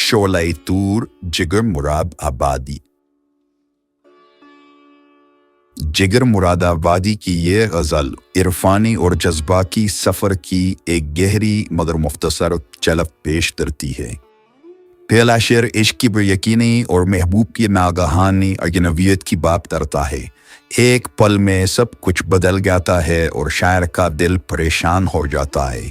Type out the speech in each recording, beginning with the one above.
شعلہ طور جگر مراد آبادی۔ جگر مراد آبادی کی یہ غزل عرفانی اور جذباتی سفر کی ایک گہری مگر مختصر جھلک پیش کرتی ہے۔ پہلا شعر عشق کی یقینی اور محبوب کی ناگہانی اجنبیت کی بات کرتا ہے۔ ایک پل میں سب کچھ بدل جاتا ہے اور شاعر کا دل پریشان ہو جاتا ہے۔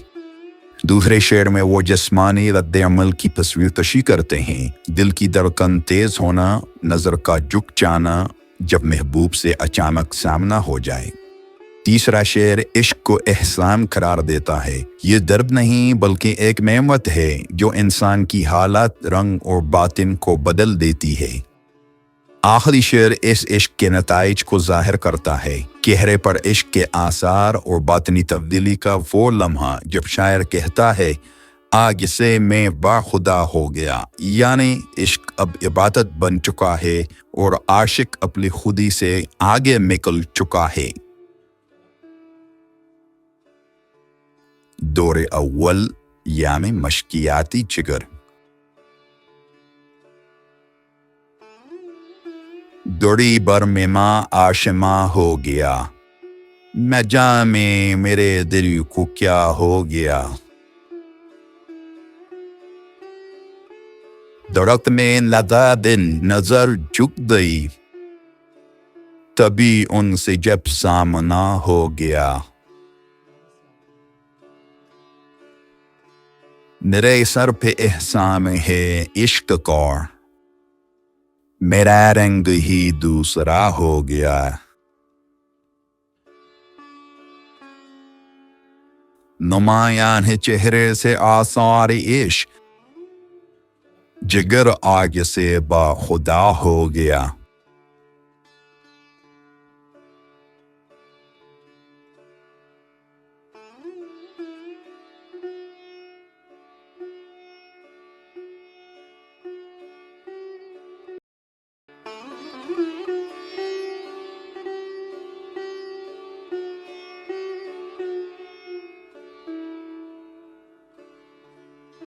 دوسرے شعر میں وہ جسمانی رد عمل کی تصویر کشی کرتے ہیں، دل کی دھڑکن تیز ہونا، نظر کا جھک جانا جب محبوب سے اچانک سامنا ہو جائے۔ تیسرا شعر عشق کو احسان قرار دیتا ہے۔ یہ درد نہیں بلکہ ایک نعمت ہے جو انسان کی حالت، رنگ اور باطن کو بدل دیتی ہے۔ آخری شعر اس عشق کے نتائج کو ظاہر کرتا ہے، چہرے پر عشق کے آثار اور باطنی تبدیلی کا وہ لمحہ جب شاعر کہتا ہے آج سے میں با خدا ہو گیا، یعنی عشق اب عبادت بن چکا ہے اور عاشق اپنی خودی سے آگے نکل چکا ہے۔ دور اول یعنی مشکیاتی جگر۔ دوری بر میں ماں آشما ہو گیا، میں جانے میرے دل کو کیا ہو گیا۔ درخت میں لگا دن نظر جھک گئی، تبھی ان سے جب سامنا ہو گیا۔ میرے سر پہ احسان ہے عشق کا، میرا رنگ ہی دوسرا ہو گیا۔ نمایاں ہے چہرے سے آثار عشق، جگر آگ سے با خدا ہو گیا۔